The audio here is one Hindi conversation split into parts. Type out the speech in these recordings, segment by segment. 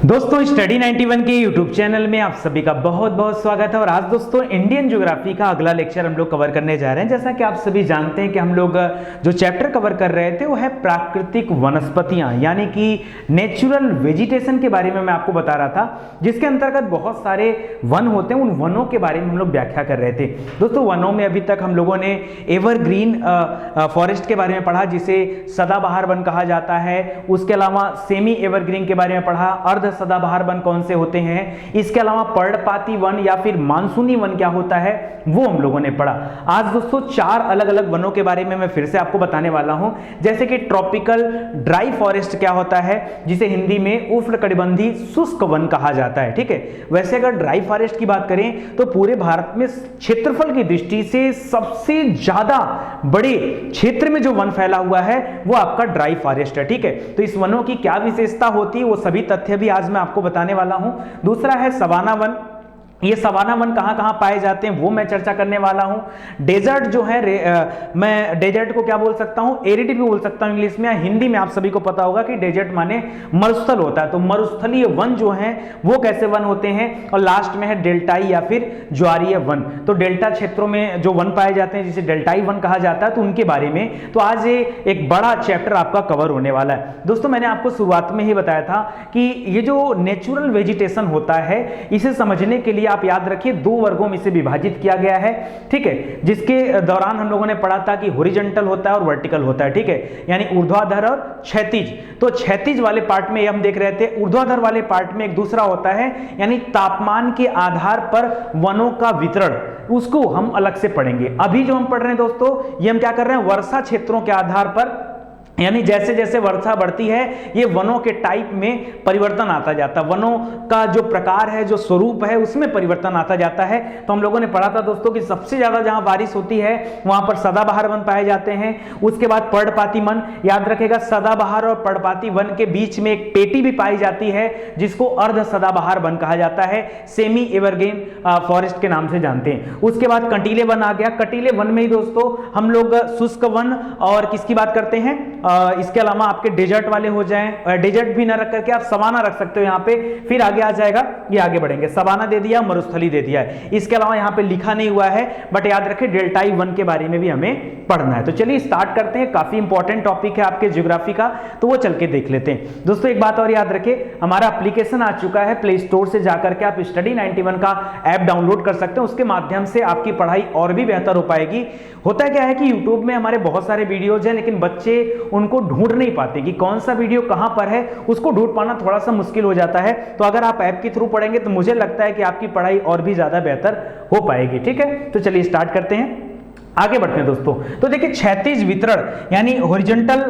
दोस्तों स्टडी 91 के यूट्यूब चैनल में आप सभी का बहुत बहुत स्वागत है। और आज दोस्तों इंडियन ज्योग्राफी का अगला लेक्चर हम लोग कवर करने जा रहे हैं। जैसा कि आप सभी जानते हैं कि हम लोग जो चैप्टर कवर कर रहे थे वो है प्राकृतिक वनस्पतियां, यानी कि नेचुरल वेजिटेशन के बारे में मैं आपको बता रहा था, जिसके अंतर्गत बहुत सारे वन होते हैं। उन वनों के बारे में हम लोग व्याख्या कर रहे थे। दोस्तों वनों में अभी तक हम लोगों ने एवरग्रीन फॉरेस्ट के बारे में पढ़ा, जिसे सदाबहार वन कहा जाता है। उसके अलावा सेमी एवरग्रीन के बारे में पढ़ा, अर्ध सदाबहार वन कौन से होते हैं। इसके अलावा पर्णपाती वन या फिर मानसूनी वन क्या होता है वो हम लोगों ने पढ़ा। आज दोस्तों चार अलग अलग वनों के बारे में मैं फिर से आपको बताने वाला हूं, जैसे कि ट्रॉपिकल ड्राई फॉरेस्ट क्या होता है, जिसे हिंदी में उष्णकटिबंधीय शुष्क वन कहा जाता है। ठीक है, वैसे अगर ड्राई फॉरेस्ट की बात करें तो पूरे भारत में क्षेत्रफल की दृष्टि से सबसे ज्यादा बड़े क्षेत्र में जो वन फैला हुआ है वो आपका ड्राई फॉरेस्ट है। ठीक है, तो इस वनों की क्या विशेषता होती है वो सभी तथ्य भी आज मैं आपको बताने वाला हूं। दूसरा है सवाना वन। ये सवाना वन कहां कहां पाए जाते हैं वो मैं चर्चा करने वाला हूं। डेजर्ट जो है मैं डेजर्ट को क्या बोल सकता हूं, एरिड भी बोल सकता हूं इंग्लिश में। हिंदी में आप सभी को पता होगा कि डेजर्ट माने मरुस्थल होता है, तो मरुस्थलीय वन जो है वो कैसे वन होते हैं। और लास्ट में है डेल्टाई या फिर ज्वारीय वन। तो डेल्टा क्षेत्रों में जो वन पाए जाते हैं जिसे डेल्टाई वन कहा जाता है, तो उनके बारे में तो आज ये एक बड़ा चैप्टर आपका कवर होने वाला है। दोस्तों मैंने आपको शुरुआत में ही बताया था कि ये जो नेचुरल वेजिटेशन होता है इसे समझने के लिए आप याद रखिए दो वर्गों में इसे विभाजित किया गया है। ठीक है, जिसके दौरान हम लोगों ने पढ़ा था कि हॉरिजॉन्टल होता है और वर्टिकल होता है। ठीक है, यानी ऊर्ध्वाधर और क्षैतिज। तो क्षैतिज वाले पार्ट में हम देख रहे थे, ऊर्ध्वाधर वाले पार्ट में एक दूसरा होता है, यानी तापमान के आधार पर वनों का वितरण, उसको हम अलग से पढ़ेंगे। अभी जो हम पढ़ रहे हैं दोस्तों, ये हम क्या कर रहे हैं, वर्षा क्षेत्रों के आधार पर, यानी जैसे जैसे वर्षा बढ़ती है ये वनों के टाइप में परिवर्तन आता जाता है, वनों का जो प्रकार है, जो स्वरूप है, उसमें परिवर्तन आता जाता है। तो हम लोगों ने पढ़ा था दोस्तों कि सबसे ज्यादा जहां बारिश होती है वहां पर सदाबहार वन पाए जाते हैं। उसके बाद पर्णपाती वन, याद रखेगा सदाबहार और पर्णपाती वन के बीच में एक पेटी भी पाई जाती है जिसको अर्ध सदाबहार वन कहा जाता है, सेमी एवरग्रीन फॉरेस्ट के नाम से जानते हैं। उसके बाद कंटीले वन आ गया। कंटीले वन में ही दोस्तों हम लोग शुष्क वन और किसकी बात करते हैं, इसके अलावा आपके डेजर्ट वाले हो जाएं, डेजर्ट भी ना रख करके आप सवाना रख सकते हो यहाँ पे। फिर आगे आ जाएगा, ये आगे बढ़ेंगे, सवाना दे दिया, मरुस्थली दे दिया है। इसके अलावा यहाँ पे लिखा नहीं हुआ है, बट याद रखें डेल्टाई वन के बारे में भी हमें पढ़ना है। तो चलिए स्टार्ट करते हैं, काफी इंपॉर्टेंट टॉपिक है आपके ज्योग्राफी का, तो वो चल के देख लेते हैं। दोस्तों एक बात और याद रखें, हमारा एप्लीकेशन आ चुका है, प्ले स्टोर से जाकर के आप स्टडी 91 का ऐप डाउनलोड कर सकते हैं। उसके माध्यम से आपकी पढ़ाई और भी बेहतर हो पाएगी। होता क्या है कि यूट्यूब में हमारे बहुत सारे वीडियोज हैं, लेकिन बच्चे उनको ढूंढ नहीं पाते कि कौन सा वीडियो कहां पर है, उसको ढूंढ पाना थोड़ा सा मुश्किल हो जाता है। तो अगर आप ऐप के थ्रू पढ़ेंगे तो मुझे लगता है कि आपकी पढ़ाई और भी ज्यादा बेहतर हो पाएगी। ठीक है, तो चलिए स्टार्ट करते हैं, आगे बढ़ते हैं दोस्तों। तो देखिए क्षैतिज वितरण यानी हॉरिजॉन्टल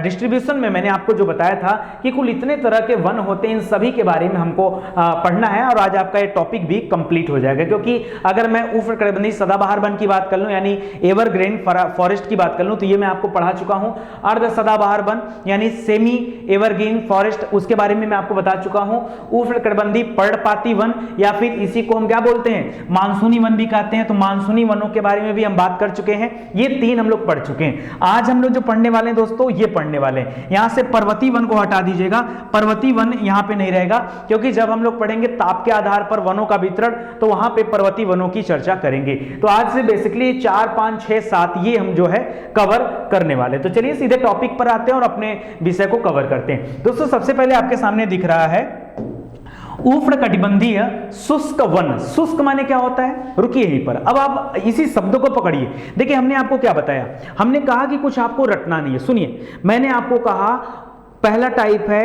डिस्ट्रीब्यूशन में मैंने आपको जो बताया था कि कुल इतने तरह के वन होते हैं, इन सभी के बारे में हमको पढ़ना है। और आज आपका ये टॉपिक भी कंप्लीट हो जाएगा, क्योंकि अगर मैं उष्णकटिबंधीय सदाबहार वन की बात कर लूं यानी एवरग्रीन फॉरेस्ट की बात कर लूं तो ये मैं आपको पढ़ा चुका हूं। अर्ध सदाबहार वन यानी सेमी एवरग्रीन फॉरेस्ट, उसके बारे में मैं आपको बता चुका हूं। उष्णकटिबंधीय पर्णपाती वन या फिर इसी को हम क्या बोलते हैं, मानसूनी वन भी कहते हैं, तो मानसूनी वनों के बारे में भी बात कर चुके हैं। ये तीन हम लोग पढ़ चुके हैं। आज हम लोग जो पढ़ने वाले हैं दोस्तों, ये पढ़ने वाले हैं, यहां से पर्वतीय वन को हटा दीजिएगा, पर्वतीय वन यहां पे नहीं रहेगा, क्योंकि जब हम लोग पढ़ेंगे ताप के आधार पर वनों का वितरण तो वहां पे पर्वतीय वनों की चर्चा करेंगे। तो आज से बेसिकली 4, 5, 6, 7 ये हम जो है कवर करने वाले। तो चलिए सीधे टॉपिक पर आते हैं और अपने विषय को कवर करते हैं। दोस्तों सबसे पहले आपके सामने दिख रहा है उष्णकटिबंधीय शुष्क वन। शुष्क माने क्या होता है, रुकिए यहीं पर, अब आप इसी शब्द को पकड़िए। देखिए हमने आपको क्या बताया, हमने कहा कि कुछ आपको रटना नहीं है। सुनिए, मैंने आपको कहा पहला टाइप है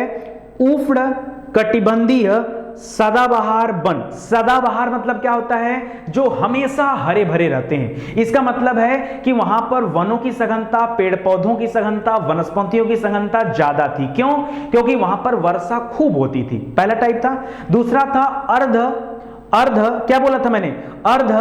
उष्णकटिबंधीय सदाबहार वन। सदाबहार मतलब क्या होता है, जो हमेशा हरे भरे रहते हैं। इसका मतलब है कि वहां पर वनों की सघनता, पेड़ पौधों की सघनता, वनस्पतियों की सघनता ज्यादा थी। क्यों? क्योंकि वहां पर वर्षा खूब होती थी। पहला टाइप था। दूसरा था अर्ध क्या बोला था मैंने, अर्ध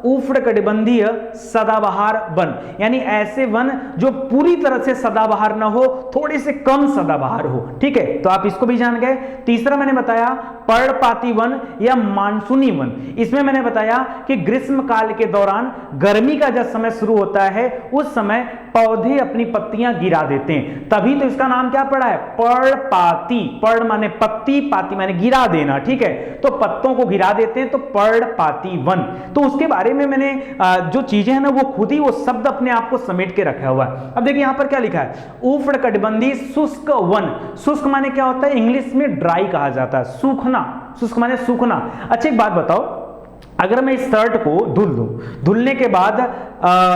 उष्णकटिबंधीय सदाबहार वन, यानी ऐसे वन जो पूरी तरह से सदाबहार ना हो, थोड़े से कम सदाबहार हो। ठीक है, तो आप इसको भी जान गए। तीसरा मैंने बताया पर्णपाती वन या मानसूनी वन। इसमें मैंने बताया कि ग्रीष्म काल के दौरान गर्मी का जब समय शुरू होता है उस समय पौधे अपनी पत्तियां गिरा देते हैं, तभी तो इसका नाम क्या पड़ा है, पर्णपाती। पर्ण माने पत्ती, पाती माने गिरा देना, ठीक है, तो पत्तों को गिरा देते हैं तो पर्णपाती वन। तो उसके बारे में मैंने जो चीजें हैं ना वो खुद ही वो शब्द अपने आप को समेट के रखा हुआ है। अब देखिए यहां पर क्या लिखा है, उष्णकटिबंधीय शुष्क वन। शुष्क माने क्या होता है, इंग्लिश में ड्राई कहा जाता है, सूखना, शुष्क माने सूखना। अच्छा एक बात बताओ, अगर मैं इस शर्ट को धुल दूं, धुलने के बाद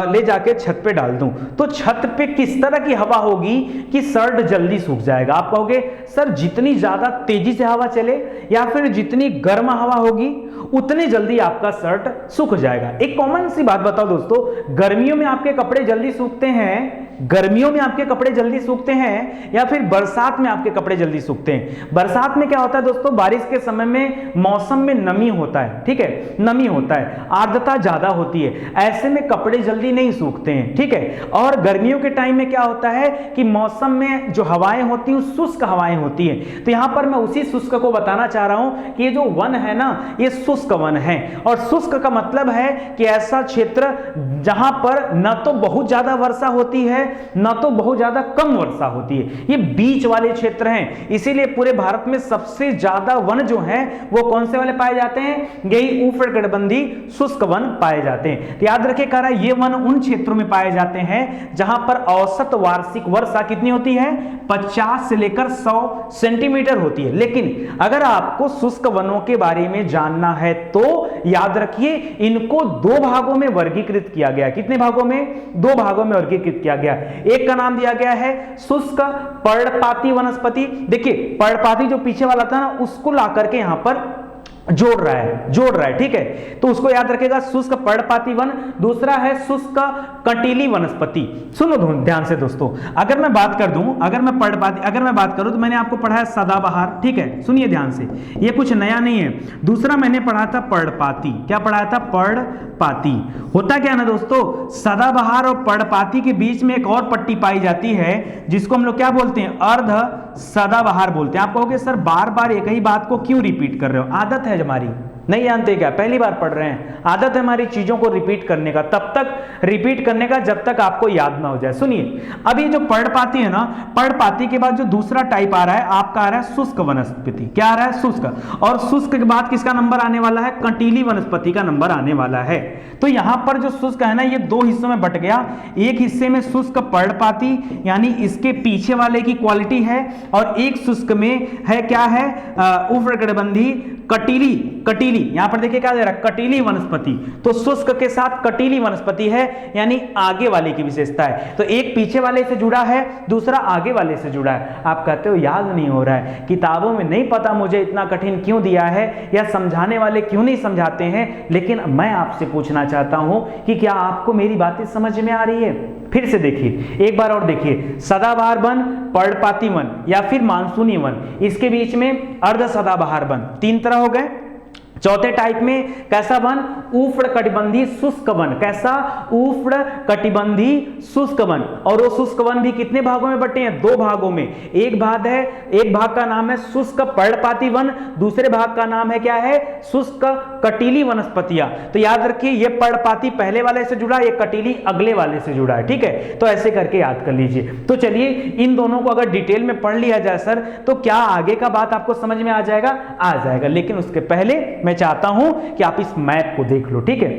ले जाके छत पे डाल दूं, तो छत पे किस तरह की हवा होगी कि शर्ट जल्दी सूख जाएगा? आप कहोगे सर जितनी ज्यादा तेजी से हवा चले या फिर जितनी गर्म हवा होगी उतनी जल्दी आपका शर्ट सूख जाएगा। एक कॉमन सी बात बताओ दोस्तों, गर्मियों में आपके कपड़े जल्दी सूखते हैं, गर्मियों में आपके कपड़े जल्दी सूखते हैं या फिर बरसात में आपके कपड़े जल्दी सूखते हैं? बरसात में क्या होता है दोस्तों, बारिश के समय में मौसम में नमी होता है, ठीक है, नमी होता है, आर्द्रता ज्यादा होती है, ऐसे में कपड़े जल्दी नहीं सूखते हैं, ठीक है। और गर्मियों के टाइम में क्या होता है कि मौसम में जो हवाएं होती हैं शुष्क हवाएं होती हैं। तो यहां पर मैं उसी शुष्क को बताना चाह रहा हूं कि ये जो वन है ना ये शुष्क वन है, और शुष्क का मतलब है कि ऐसा क्षेत्र जहां पर न तो बहुत ज्यादा वर्षा होती है न तो बहुत ज्यादा कम वर्षा होती है, ये बीच वाले क्षेत्र हैं। इसीलिए पूरे भारत में सबसे ज्यादा वन जो हैं वो कौन से वाले पाए जाते हैं, यही उष्णकटिबंधीय शुष्क वन पाए जाते हैं। तो याद रखिए कह रहा है ये वन उन क्षेत्रों में पाए जाते हैं जहां पर औसत वार्षिक वर्षा कितनी होती है, 50 से लेकर 100 सेंटीमीटर होती है। लेकिन अगर आपको शुष्क वनों के बारे में जानना है तो याद रखिए इनको दो भागों में वर्गीकृत किया गया। कितने भागों में, दो भागों में वर्गीकृत किया गया। एक का नाम दिया गया है शुष्क पर्णपाती वनस्पति। देखिए पर्णपाती जो पीछे वाला था ना उसको ला करके यहां पर जोड़ रहा है, ठीक है, तो उसको याद रखेगा, शुष्क पर्णपाती वन। दूसरा है शुष्क कंटीली वनस्पति। सुनो ध्यान से दोस्तों, अगर मैं बात कर दूं, अगर मैं बात करूं तो मैंने आपको पढ़ा है सदाबहार, ठीक है, सुनिए ध्यान से, ये कुछ नया नहीं है। दूसरा मैंने पढ़ा था पर्णपाती। क्या पढ़ाया था, पर्णपाती। होता क्या ना दोस्तों, सदाबहार और पर्णपाती के बीच में एक और पट्टी पाई जाती है जिसको हम लोग क्या बोलते हैं, अर्ध सदाबहार बोलते हैं। आप कहोगे सर बार बार एक ही बात को क्यों रिपीट कर रहे हो? आदत है हमारी, नहीं जानते क्या, पहली बार पढ़ रहे हैं, आदत है हमारी चीजों को रिपीट करने का, तब तक रिपीट करने का जब तक आपको याद ना हो जाए। सुनिए अब ये जो पर्णपाती है ना, पर्णपाती के बाद जो दूसरा टाइप आ रहा है आपका आ रहा है शुष्क वनस्पति। क्या आ रहा है, शुष्क। और शुष्क के बाद किसका नंबर आने वाला है, कंटीली वनस्पति का नंबर आने वाला है। तो यहां पर जो शुष्क है ना ये दो हिस्सों में बट गया। एक हिस्से में शुष्क पर्णपाती यानी इसके पीछे वाले की क्वालिटी है, और एक शुष्क में है क्या है, उष्णकटिबंधीय कटीली। यहां पर देखिए क्या दे रहा है, कटीली वनस्पति। तो शुष्क के साथ कटीली वनस्पति है यानी आगे वाले की विशेषता है। तो एक पीछे वाले से जुड़ा है, दूसरा आगे वाले से जुड़ा है। आप कहते हो याद नहीं हो रहा है, किताबों में नहीं पता मुझे इतना कठिन क्यों दिया है या समझाने वाले क्यों नहीं समझाते हैं, लेकिन मैं आपसे पूछना चाहता हूं कि क्या आपको मेरी बातें समझ में आ रही है? फिर से देखिए, एक बार और देखिए, सदाबहार वन, पर्णपाती वन या फिर मानसूनी वन, इसके बीच में अर्ध सदाबहार वन, तीन तरह हो गए। चौथे टाइप में कैसा वन, उष्णकटिबंधीय शुष्क वन। कैसा, उष्णकटिबंधीय शुष्क वन। और वो शुष्क वन भी कितने भागों में बटे हैं, दो भागों में। एक भाग का नाम है शुष्क पर्णपाती वन, दूसरे भाग का नाम है क्या है, शुष्क कटीली वनस्पतियां। तो याद रखिए ये पर्णपाती पहले वाले से जुड़ा, ये कटीली अगले वाले से जुड़ा है, ठीक है, तो ऐसे करके याद कर लीजिए। तो चलिए इन दोनों को अगर डिटेल में पढ़ लिया जाए सर तो क्या आगे का बात आपको समझ में आ जाएगा। लेकिन उसके पहले मैं चाहता हूं कि आप इस मैप को देख लो, ठीक है,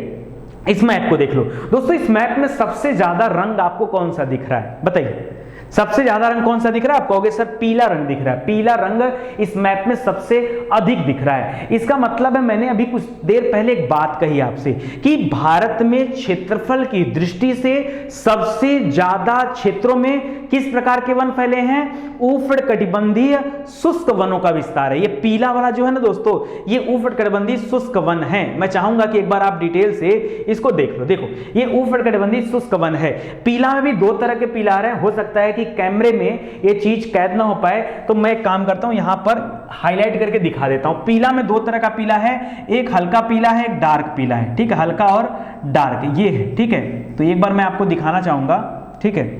इस मैप को देख लो दोस्तों। इस मैप में सबसे ज्यादा रंग आपको कौन सा दिख रहा है, बताइए, सबसे ज्यादा रंग कौन सा दिख रहा है? आप कहोगे सर पीला रंग दिख रहा है। पीला रंग इस मैप में सबसे अधिक दिख रहा है। इसका मतलब है, मैंने अभी कुछ देर पहले एक बात कही आपसे कि भारत में क्षेत्रफल की दृष्टि से सबसे ज्यादा क्षेत्रों में किस प्रकार के वन फैले हैं, उष्णकटिबंधीय शुष्क वनों का विस्तार है। ये पीला वाला जो है ना दोस्तों, ये उष्णकटिबंधीय शुष्क वन है। मैं चाहूंगा कि एक बार आप डिटेल से इसको देख लो। देखो ये उष्णकटिबंधीय शुष्क वन है। पीला में भी दो तरह के पीला है, हो सकता है कि कैमरे में ये चीज कैद ना हो पाए, तो मैं एक काम करता हूं यहां पर हाईलाइट करके दिखा देता हूं। पीला में दो तरह का पीला है, एक हल्का पीला है, एक डार्क पीला है, ठीक है, हल्का और डार्क ये है, ठीक है। तो एक बार मैं आपको दिखाना चाहूंगा, ठीक है,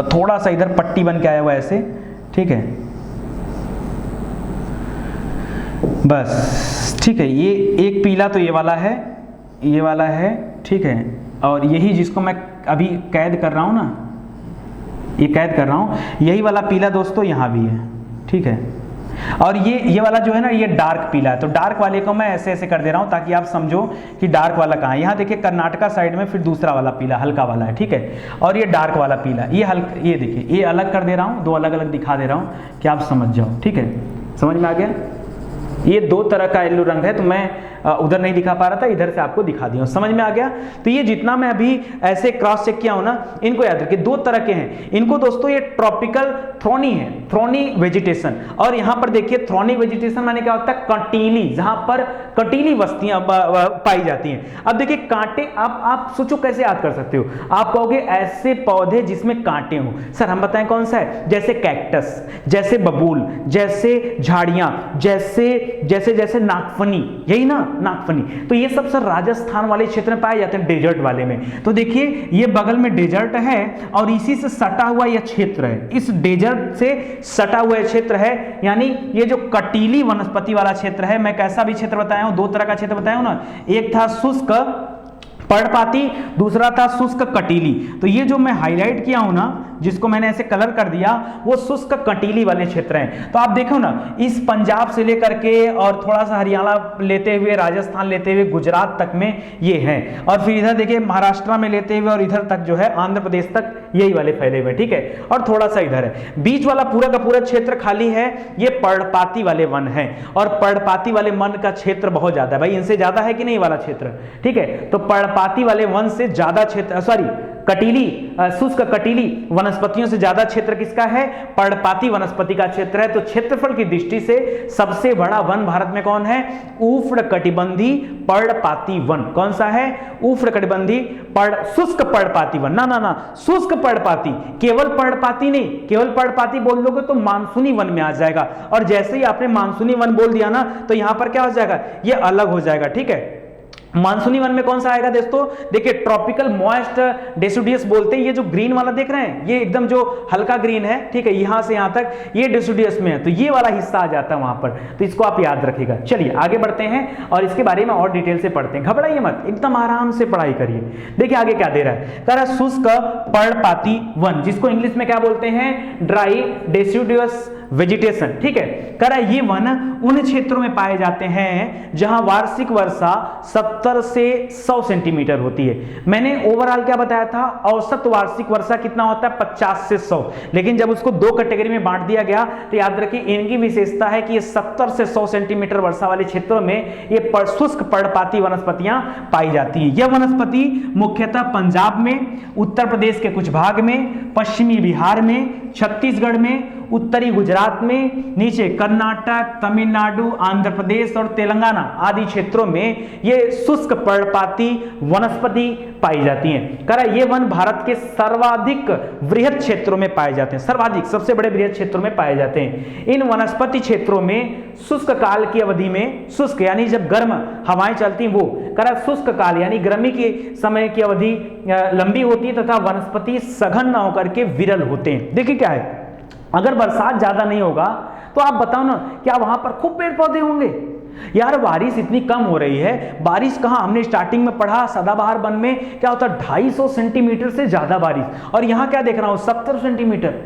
थोड़ा सा इधर पट्टी बन के आया हुआ ऐसे, ठीक है, बस ठीक है। ये एक पीला तो ये वाला है, ठीक है, और यही जिसको मैं अभी कैद कर रहा हूँ ना, ये कैद कर रहा हूँ, यही वाला पीला दोस्तों यहाँ भी है, ठीक है। और ये वाला जो है ना, ये डार्क पीला है। तो डार्क वाले को मैं ऐसे ऐसे कर दे रहा हूँ ताकि आप समझो कि डार्क वाला कहाँ है। यहाँ देखिए कर्नाटका साइड में, फिर दूसरा वाला पीला हल्का वाला है, ठीक है। और ये डार्क वाला पीला, ये हल्का, ये देखिए, ये अलग कर दे रहा हूँ, दो अलग अलग दिखा दे रहा हूँ कि आप समझ जाओ, ठीक है। समझ में आ गया? ये दो तरह का येलो रंग है, तो मैं उधर नहीं दिखा पा रहा था, इधर से आपको दिखा दिया। समझ में आ गया? तो ये जितना मैं अभी ऐसे क्रॉस चेक किया हूं ना, इनको याद रखिए, दो तरह के हैं। इनको दोस्तों ये ट्रॉपिकल थ्रोनी है, थ्रोनी वेजिटेशन। और यहां पर देखिए थ्रोनी वेजिटेशन माने क्या होता है? कंटीली, जहां पर कंटीली वस्तियां पाई जाती हैं। अब देखिए कांटे, आप सोचो कैसे याद कर सकते हो? आप कहोगे ऐसे पौधे जिसमें कांटे हो। सर हम बताएं कौन सा है? जैसे कैक्टस, जैसे बबूल, जैसे झाड़ियां, जैसे नागफनी, यही ना, नागफनी। तो ये सब सर राजस्थान वाले क्षेत्र में पाए जाते हैं, डेजर्ट वाले में। तो देखिए ये बगल में डेजर्ट है और इसी से सटा हुआ यह क्षेत्र है, इस डेजर्ट से सटा हुआ क्षेत्र है, यानी ये जो कटीली वनस्पति वाला क्षेत्र है। मैं कैसा भी क्षेत्र बताया हूं, दो तरह का क्षेत्र बताया हूं ना, एक था शुष्क पर्णपाती, दूसरा था शुष्क कटीली। तो ये जो मैं हाईलाइट किया हूं ना, जिसको मैंने ऐसे कलर कर दिया, वो शुष्क कटीली वाले क्षेत्र हैं। तो आप देखो ना, इस पंजाब से लेकर के और थोड़ा सा हरियाणा लेते हुए, राजस्थान लेते हुए, गुजरात तक में ये हैं। और फिर इधर देखिए महाराष्ट्र में लेते हुए और इधर तक जो है आंध्र प्रदेश तक यही वाले फैले हुए, ठीक है। और थोड़ा सा इधर है, बीच वाला पूरा का पूरा क्षेत्र खाली है, ये पर्णपाती वाले वन है। और पर्णपाती वाले वन का क्षेत्र बहुत ज्यादा है भाई, इनसे ज्यादा है कि नहीं वाला क्षेत्र, ठीक है। तो पर्णपाती वाले वन से ज्यादा क्षेत्र, सॉरी कटीली, शुष्क कटीली वनस्पतियों से ज्यादा क्षेत्र किसका है? पर्णपाती वनस्पति का क्षेत्र है। तो क्षेत्रफल की दृष्टि से सबसे बड़ा वन भारत में कौन है? उष्णकटिबंधी पर्णपाती वन। कौन सा है? उष्णकटिबंधी शुष्क पर्णपाती वन। ना, शुष्क पर्णपाती, केवल पर्णपाती नहीं, केवल पर्णपाती बोल दोगे तो मानसूनी वन में आ जाएगा। और जैसे ही आपने मानसूनी वन बोल दिया ना, तो यहां पर क्या हो जाएगा? ये अलग हो जाएगा, ठीक है। मानसूनी वन में कौन सा आएगा दोस्तों? देखिए ट्रॉपिकल मॉइस्ट डेसिडुअस बोलते हैं। ये जो ग्रीन वाला देख रहे हैं, ये एकदम जो हल्का ग्रीन है, ठीक है, यहां से यहां तक ये डेसिडुअस में है, तो ये वाला हिस्सा आ जाता है वहां पर। तो इसको आप याद रखिएगा। चलिए आगे बढ़ते हैं और इसके बारे में और डिटेल से पढ़ते हैं। घबराइए मत, एकदम आराम से पढ़ाई करिए। देखिए आगे क्या दे रहा है, कह रहा है शुष्क पर्णपाती वन, जिसको इंग्लिश में क्या बोलते हैं? ड्राई डेसिडुअस वेजिटेशन, ठीक है। कह रहा है ये वन उन क्षेत्रों में पाए जाते हैं जहां वार्षिक वर्षा 70 से 100 सेंटीमीटर होती है। मैंने ओवरऑल क्या बताया था? औसत वार्षिक वर्षा कितना होता है? 50 से 100। लेकिन जब उसको दो कैटेगरी में बांट दिया गया, तो याद रखिए इनकी विशेषता है कि ये 70 से 100 सेंटीमीटर वर्षा वाले क्षेत्रों में ये शुष्क पर्णपाती वनस्पतियां पाई जाती हैं। यह वनस्पति मुख्यतः पंजाब में, उत्तर प्रदेश के कुछ भाग में, पश्चिमी बिहार में, छत्तीसगढ़ में, उत्तरी गुजरात में, नीचे कर्नाटक, तमिलनाडु, आंध्र प्रदेश और तेलंगाना आदि क्षेत्रों में ये शुष्क पर्णपाती वनस्पति पाई जाती हैं। कह रहा है ये वन भारत के सर्वाधिक वृहद क्षेत्रों में पाए जाते हैं, सर्वाधिक सबसे बड़े वृहद क्षेत्रों में पाए जाते हैं। इन वनस्पति क्षेत्रों में शुष्क काल की अवधि में, शुष्क यानी जब गर्म हवाएं चलती वो, कह रहा है शुष्क काल यानी गर्मी के समय की अवधि लंबी होती है तथा वनस्पति सघन न होकर के विरल होते हैं। देखिए क्या है, अगर बरसात ज्यादा नहीं होगा तो आप बताओ ना, क्या वहां पर खूब पेड़ पौधे होंगे? यार बारिश इतनी कम हो रही है, बारिश कहां, हमने स्टार्टिंग में पढ़ा सदाबहार वन में क्या होता है? 250 सेंटीमीटर से ज्यादा बारिश, और यहां क्या देख रहा हूं? 70 सेंटीमीटर।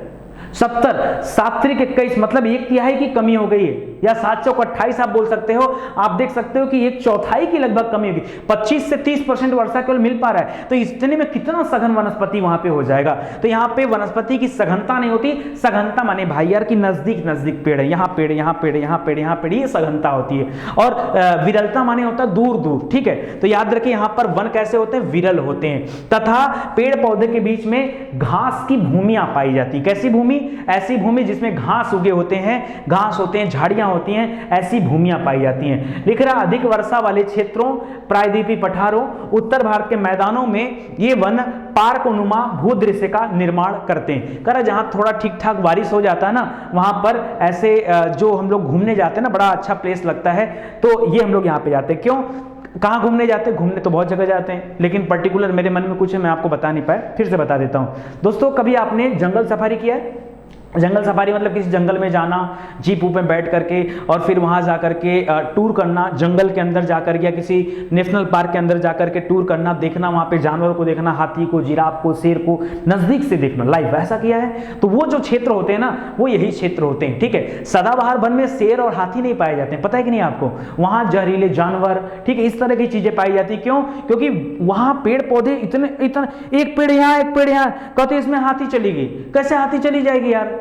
70, 7×21 मतलब 1/3 की कमी हो गई है, या 7×28 आप बोल सकते हो। आप देख सकते हो कि 1/4 की लगभग कमी होगी। 25 से 30% वर्षा केवल मिल पा रहा है, तो इतने में कितना सघन वनस्पति वहां पे हो जाएगा। तो यहाँ पे वनस्पति की सघनता नहीं होती, सघनता माने भाई यार की नजदीक नजदीक पेड़ है, यहाँ पेड़, यहाँ पेड़, यहाँ पेड़, यहाँ पेड़, ये सघनता होती है। और विरलता माने होता है दूर दूर, ठीक है। तो याद रखिए यहाँ पर वन कैसे होते हैं? विरल होते हैं। तथा पेड़ पौधे के बीच में घास की भूमियां पाई जाती है। कैसी भूमि? ऐसी भूमि जिसमें घास उगे होते हैं, घास होते हैं, झाड़ियां होती हैं, ऐसी भूमियां पाई जाती हैं। लिख रहा अधिक वर्षा वाले क्षेत्रों, प्रायद्वीपीय पठारों, उत्तर भारत के मैदानों में ये वन पार्कनुमा भूदृश्य का निर्माण करते हैं। कह रहा जहां थोड़ा ठीक ठाक बारिश हो जाता है ना, वहां पर ऐसे जो हम लोग घूमने जाते हैं ना, बड़ा अच्छा प्लेस लगता है, तो ये हम लोग यहाँ पे जाते हैं। क्यों, कहाँ घूमने जाते हैं? घूमने तो बहुत जगह जाते हैं, लेकिन पर्टिकुलर मेरे मन में कुछ है, मैं आपको बता नहीं पाया, फिर से बता देता हूँ। दोस्तों कभी आपने जंगल सफारी किया है? जंगल सफारी मतलब किसी जंगल में जाना, जीप में बैठ करके और फिर वहाँ जा करके टूर करना, जंगल के अंदर जा कर या किसी नेशनल पार्क के अंदर जा करके टूर करना, देखना, वहाँ पे जानवरों को देखना, हाथी को, जिराफ को, शेर को नज़दीक से देखना, लाइव, ऐसा किया है। तो वो जो क्षेत्र होते हैं ना, वो यही क्षेत्र होते हैं, ठीक है। सदाबहार वन में शेर और हाथी नहीं पाए जाते हैं, पता है कि नहीं आपको, वहाँ जहरीले जानवर, ठीक है, इस तरह की चीज़ें पाई जाती। क्यों? क्योंकि वहाँ पेड़ पौधे इतने, एक पेड़ यहाँ, एक पेड़ यहाँ, कहते इसमें हाथी चली गई। कैसे हाथी चली जाएगी यार?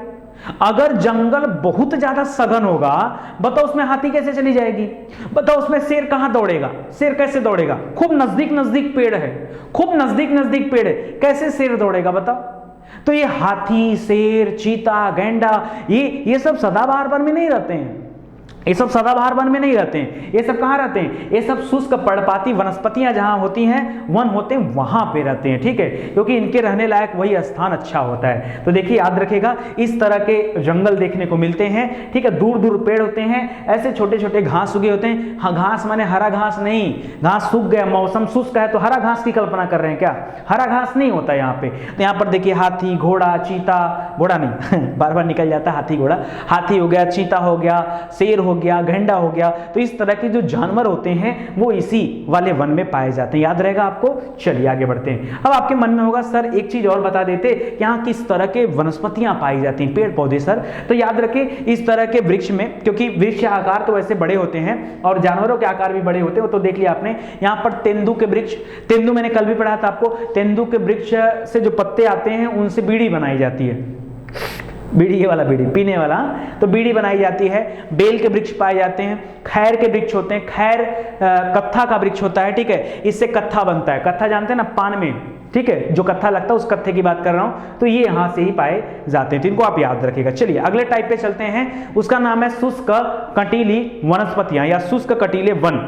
अगर जंगल बहुत ज्यादा सघन होगा, बताओ उसमें हाथी कैसे चली जाएगी? बताओ उसमें शेर कहां दौड़ेगा? शेर कैसे दौड़ेगा? खूब नजदीक नजदीक पेड़ है, खूब नजदीक नजदीक पेड़ है, कैसे शेर दौड़ेगा बताओ? तो ये हाथी, शेर, चीता, गैंडा, ये सब सदाबहार वन में नहीं रहते हैं, ये सब सदाबहार वन में नहीं रहते हैं। ये सब कहाँ रहते हैं? ये सब शुष्क पर्णपाती वनस्पतियां जहां होती हैं, वन होते हैं, वहां पे रहते हैं, ठीक है, क्योंकि इनके रहने लायक वही स्थान अच्छा होता है। तो देखिए याद रखिएगा, इस तरह के जंगल देखने को मिलते हैं, ठीक है। दूर दूर पेड़ होते हैं, ऐसे छोटे छोटे घास उगे होते हैं। हाँ, घास माने हरा घास नहीं, घास सूख गया, मौसम शुष्क है तो हरा घास की कल्पना कर रहे हैं क्या? हरा घास नहीं होता यहाँ पे। तो यहाँ पर देखिए हाथी, घोड़ा, चीता, घोड़ा नहीं बार बार निकल जाता है हाथी घोड़ा, हाथी हो गया, चीता हो गया, शेर हो गया, गेंडा हो गया। तो इस तरह के जो जानवर होते हैं वो इसी वाले वन में पाए जाते हैं, याद रहेगा आपको। चलिए आगे बढ़ते हैं। अब आपके मन में होगा सर एक चीज और बता देते, यहाँ किस तरह के वनस्पतियां पाई जाती हैं, पेड़ पौधे सर। तो याद रखें इस तरह के वृक्ष में, क्योंकि वृक्ष के आकार तो वैसे बड़े होते हैं और जानवरों के आकार भी बड़े होते हैं, तो देख लिया आपने। यहाँ पर तेंदू के वृक्ष, तेंदू मैंने कल भी पढ़ा था आपको, तेंदू के वृक्ष से जो पत्ते आते हैं उनसे बीड़ी बनाई जाती है, बीड़ी, ये वाला बीड़ी पीने वाला, तो बीड़ी बनाई जाती है। बेल के वृक्ष पाए जाते हैं, खैर के वृक्ष होते हैं, खैर कत्था का वृक्ष होता है, ठीक है, इससे कत्था बनता है। कत्था जानते हैं ना, पान में, ठीक है, जो कत्था लगता है उस कत्थे की बात कर रहा हूं। तो ये यहां से ही पाए जाते हैं, तो इनको आप याद रखिएगा। चलिए अगले टाइप पे चलते हैं, उसका नाम है शुष्क कटीली वनस्पतियां या शुष्क कटीले वन।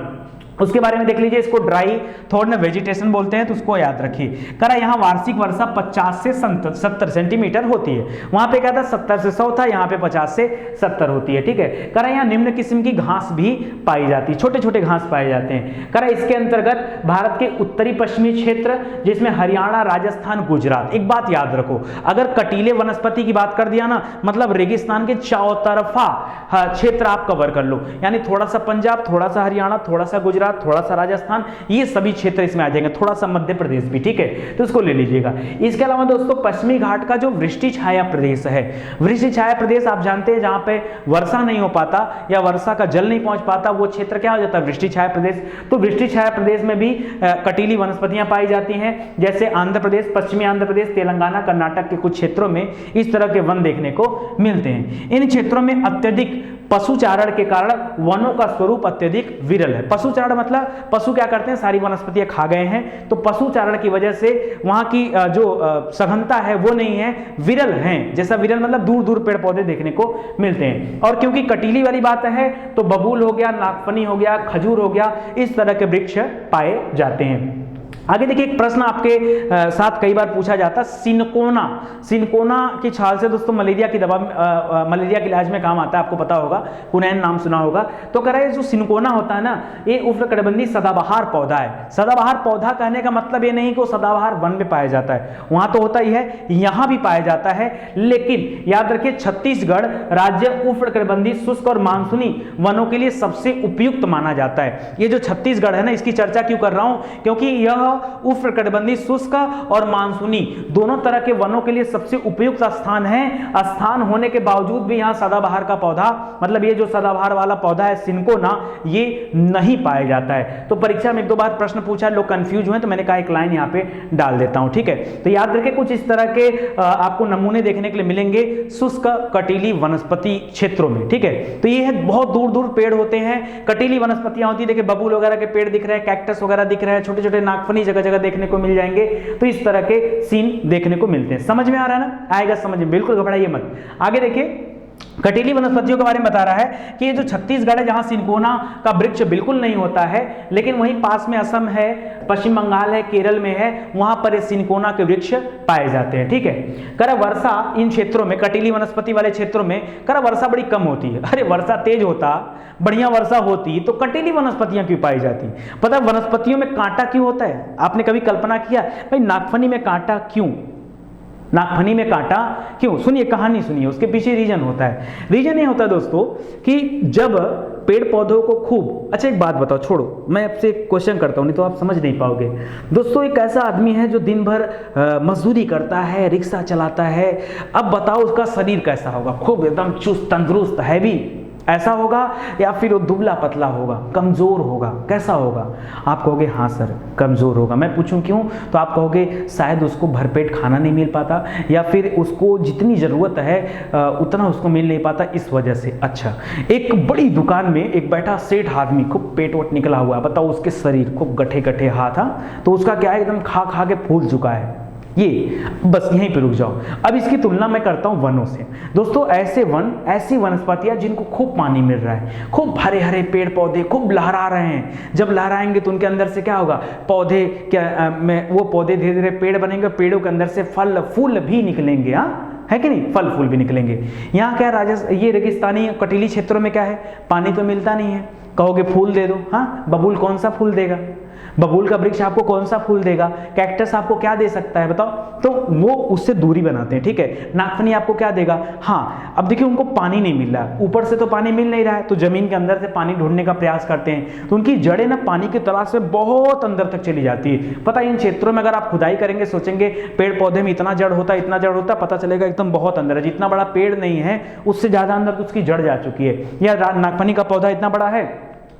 उसके बारे में देख लीजिए, इसको ड्राई थॉर्न वेजिटेशन बोलते हैं, तो उसको याद रखिए। करा यहाँ वार्षिक वर्षा 50 से 70 सेंटीमीटर होती है, वहां पे क्या था 70 से 100 था, यहाँ पे 50 से 70 होती है, ठीक है। करा यहाँ निम्न किस्म की घास भी पाई जाती है, छोटे छोटे घास पाए जाते हैं। करा इसके अंतर्गत भारत के उत्तरी पश्चिमी क्षेत्र, जिसमें हरियाणा, राजस्थान, गुजरात। एक बात याद रखो, अगर कटीले वनस्पति की बात कर दिया ना, मतलब रेगिस्तान के चौतरफा क्षेत्र आप कवर कर लो, यानी थोड़ा सा पंजाब, थोड़ा सा हरियाणा, थोड़ा सा गुजरात, थोड़ा सा राजस्थान, ये सभी क्षेत्र इसमें आ जाएंगे, थोड़ा सा मध्य प्रदेश भी, ठीक है, तो इसको ले लीजिएगा। इसके अलावा दोस्तों पश्चिमी घाट का जो वृष्टि छाया प्रदेश है, वृष्टि छाया प्रदेश आप जानते हैं, जहां पे वर्षा नहीं हो पाता या वर्षा का जल नहीं पहुंच पाता, वो क्षेत्र क्या हो जाता है? वृष्टि छाया प्रदेश। तो वृष्टि छाया प्रदेश में भी कटीली वनस्पतियां पाई जाती हैं, जैसे आंध्र प्रदेश, पश्चिमी आंध्र प्रदेश, तेलंगाना, कर्नाटक के कुछ क्षेत्रों में इस तरह के वन देखने को मिलते हैं। इन क्षेत्रों में अत्यधिक पशुचारण के कारण वनों का स्वरूप अत्यधिक विरल है। पशुचारण मतलब पशु क्या करते हैं, सारी वनस्पतियां खा गए हैं, तो पशुचारण की वजह से वहां की जो सघनता है वो नहीं है, विरल हैं। जैसा विरल मतलब दूर दूर पेड़ पौधे देखने को मिलते हैं। और क्योंकि कटीली वाली बात है तो बबूल हो गया, नागफनी हो गया, खजूर हो गया, इस तरह के वृक्ष पाए जाते हैं। आगे देखिए, एक प्रश्न आपके साथ कई बार पूछा जाता है, सिनकोना। सिनकोना की छाल से दोस्तों मलेरिया की दवा, मलेरिया के इलाज में काम आता है, आपको पता होगा, कुनैन नाम सुना होगा। तो कह रहे हैं जो सिनकोना होता है ना, ये उष्णकटिबंधीय सदाबहार पौधा है। सदाबहार पौधा कहने का मतलब ये नहीं कि वो सदाबहार वन में पाया जाता है, वहां तो होता ही है, यहां भी पाया जाता है। लेकिन याद रखिए छत्तीसगढ़ राज्य उष्णकटिबंधीय शुष्क और मानसूनी वनों के लिए सबसे उपयुक्त माना जाता है। ये जो छत्तीसगढ़ है ना, इसकी चर्चा क्यों कर रहा हूं, क्योंकि यह उष्णकटिबंधीय शुष्क और मानसूनी दोनों तरह के वनों के लिए सबसे उपयुक्त स्थान है। स्थान होने के बावजूद भी यहाँ सदाबहार का पौधा, मतलब ये जो सदाबहार वाला पौधा है सिनकोना, ये नहीं पाया जाता है। तो परीक्षा में एक दो बार प्रश्न पूछा, लोग कंफ्यूज हुए, तो मैंने कहा एक लाइन यहाँ पे डाल देता हूं, ठीक है। तो याद रखें कुछ इस तरह के आपको नमूने देखने के लिए मिलेंगे शुष्क कटीली वनस्पति क्षेत्रों में, ठीक है। तो ये है, बहुत दूर दूर पेड़ होते हैं, कटीली वनस्पतियां होती है, देखिए बबूल वगैरह के पेड़ दिख रहे हैं, कैक्टस वगैरह दिख रहे हैं, छोटे छोटे नागफनी जगह जगह देखने को मिल जाएंगे। तो इस तरह के सीन देखने को मिलते हैं। समझ में आ रहा है ना? आएगा समझ में, बिल्कुल घबराइए मत। आगे देखिए, कटीली वनस्पतियों के बारे में बता रहा है कि ये जो छत्तीसगढ़ है, जहां सिनकोना का वृक्ष बिल्कुल नहीं होता है, लेकिन वहीं पास में असम है, पश्चिम बंगाल है, केरल में है, वहां पर ये सिनकोना के वृक्ष पाए जाते हैं, ठीक है। कर वर्षा इन क्षेत्रों में, कटीली वनस्पति वाले क्षेत्रों में कर वर्षा बड़ी कम होती है। अरे वर्षा तेज होता, बढ़िया वर्षा होती तो कटीली वनस्पतियां क्यों पाई जाती? पता है वनस्पतियों में कांटा क्यों होता है? आपने कभी कल्पना किया भाई नागफनी में कांटा क्यों? नागफनी में कांटा क्यों? सुनिए कहानी सुनिए, उसके पीछे रीजन होता है। रीजन ये होता है दोस्तों कि जब पेड़ पौधों को खूब, अच्छा एक बात बताओ, छोड़ो मैं आपसे एक क्वेश्चन करता हूँ, नहीं तो आप समझ नहीं पाओगे। दोस्तों एक ऐसा आदमी है जो दिन भर मजदूरी करता है, रिक्शा चलाता है, अब बताओ उसका शरीर कैसा होगा? खूब एकदम चुस्त तंदुरुस्त हैवी ऐसा होगा, या फिर वो दुबला पतला होगा, कमज़ोर होगा, कैसा होगा? आप कहोगे हाँ सर कमज़ोर होगा। मैं पूछूं क्यों? तो आप कहोगे शायद उसको भरपेट खाना नहीं मिल पाता, या फिर उसको जितनी ज़रूरत है उतना उसको मिल नहीं पाता, इस वजह से। अच्छा, एक बड़ी दुकान में एक बैठा सेठ आदमी, खूब पेट वोट निकला हुआ, बताओ उसके शरीर खूब गठे गठे हाथ, तो उसका क्या है, एकदम खा खा के फूल चुका है। ये बस यहीं पे रुक जाओ। अब इसकी तुलना मैं करता हूं वनों से। दोस्तों ऐसे वन, ऐसी वनस्पतियां जिनको खूब पानी मिल रहा है, खूब हरे हरे पेड़ पौधे खूब लहरा रहे हैं। जब लहराएंगे तो उनके अंदर से क्या होगा, पौधे क्या में वो पौधे धीरे धीरे पेड़ बनेंगे, पेड़ों के अंदर से फल फूल भी निकलेंगे, हाँ है कि नहीं, फल फूल भी निकलेंगे। यहाँ क्या ये रेगिस्तानी कटीली क्षेत्रों में क्या है, पानी तो मिलता नहीं है। कहोगे फूल दे दो, हाँ बबूल कौन सा फूल देगा? बबूल का वृक्ष आपको कौन सा फूल देगा? कैक्टस आपको क्या दे सकता है बताओ? तो वो उससे दूरी बनाते हैं, ठीक है। नागफनी आपको क्या देगा? हाँ, अब देखिए उनको पानी नहीं मिल रहा है, ऊपर से तो पानी मिल नहीं रहा है, तो जमीन के अंदर से पानी ढूंढने का प्रयास करते हैं, तो उनकी जड़ें ना पानी की तलाश में बहुत अंदर तक चली जाती है। पता है इन क्षेत्रों में अगर आप खुदाई करेंगे, सोचेंगे पेड़ पौधे में इतना जड़ होता है, इतना जड़ होता है, पता चलेगा एकदम बहुत अंदर है। जितना बड़ा पेड़ नहीं है उससे ज्यादा अंदर तो उसकी जड़ जा चुकी है। या नागफनी का पौधा इतना बड़ा है,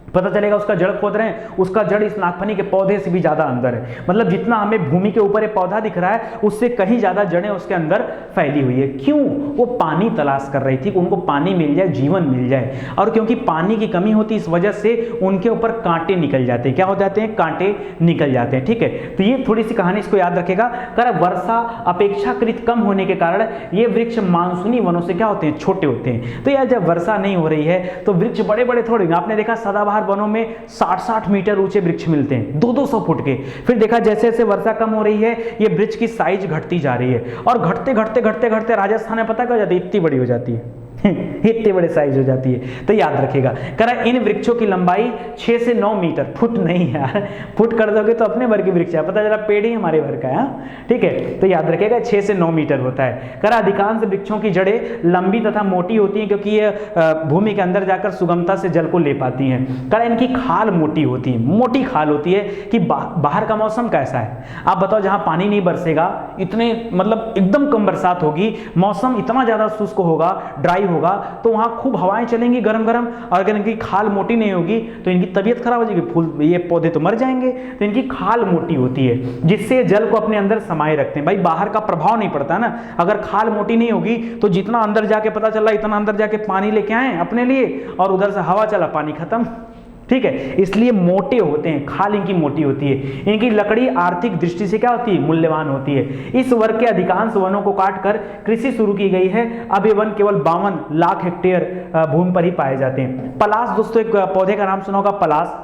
पता चलेगा उसका जड़ खोद रहे हैं, उसका जड़ इस नागफनी के पौधे से भी ज्यादा अंदर है। मतलब जितना हमें भूमि के ऊपर एक पौधा दिख रहा है उससे कहीं ज्यादा जड़ें उसके अंदर फैली हुई है। क्यों? वो पानी तलाश कर रही थी, उनको पानी मिल जाए, जीवन मिल जाए। और क्योंकि पानी की कमी होती है इस वजह से उनके ऊपर कांटे निकल जाते हैं। क्या हो जाते हैं? कांटे निकल जाते हैं, ठीक है। तो ये थोड़ी सी कहानी इसको याद रखेगा। वर्षा अपेक्षाकृत कम होने के कारण ये वृक्ष मानसूनी वनों से क्या होते हैं? छोटे होते हैं। तो यार जब वर्षा नहीं हो रही है तो वृक्ष बड़े बड़े थोड़े, आपने देखा सदाबहार वनों में 60-60 मीटर ऊंचे वृक्ष मिलते हैं, 200-200 फुट के। फिर देखा जैसे जैसे वर्षा कम हो रही है ये वृक्ष की साइज घटती जा रही है, और घटते घटते घटते घटते राजस्थान में पता क्या हो जाती है? इतनी बड़ी हो जाती है इतने बड़े साइज हो जाती है। तो याद रखेगा, करा इन वृक्षों की लंबाई 6 से 9 मीटर, फुट नहीं यार, फुट कर दोगे तो अपने भर की वृक्ष है, पता चला पेड़ ही हमारे भर का है, ठीक है। तो याद रखेगा 6 से 9 मीटर होता है। करा अधिकांश वृक्षों की जड़ें लंबी तथा मोटी होती हैं क्योंकि ये भूमि के अंदर जाकर सुगमता से जल को ले पाती हैं। करा इनकी खाल मोटी होती है, मोटी खाल होती है। कि बाहर का मौसम कैसा है आप बताओ? जहां पानी नहीं बरसेगा, इतने मतलब एकदम कम बरसात होगी, मौसम इतना ज्यादा शुष्क होगा, ड्राई होगा, तो वहां खूब हवाएं चलेंगी गरम गरम, और अगर इनकी खाल मोटी नहीं होगी तो इनकी तबीयत खराब हो जाएगी, फूल ये पौधे तो मर जाएंगे। तो इनकी खाल मोटी होती है जिससे जल को अपने अंदर समाये रखते हैं। भाई बाहर का प्रभाव नहीं पड़ता ना, अगर खाल मोटी नहीं होगी तो जितना अंदर जाके पता चला इतना अंदर जाके पानी लेके आए अपने लिए, और उधर से हवा चला पानी खत्म, ठीक है। इसलिए मोटे होते हैं, खाल इनकी मोटी होती है। इनकी लकड़ी आर्थिक दृष्टि से क्या होती है? मूल्यवान होती है। इस वर्ग के अधिकांश वनों को काटकर कृषि शुरू की गई है। अब ये वन केवल 52 लाख हेक्टेयर भूमि पर ही पाए जाते हैं। पलास दोस्तों, एक पौधे का नाम सुना होगा पलास,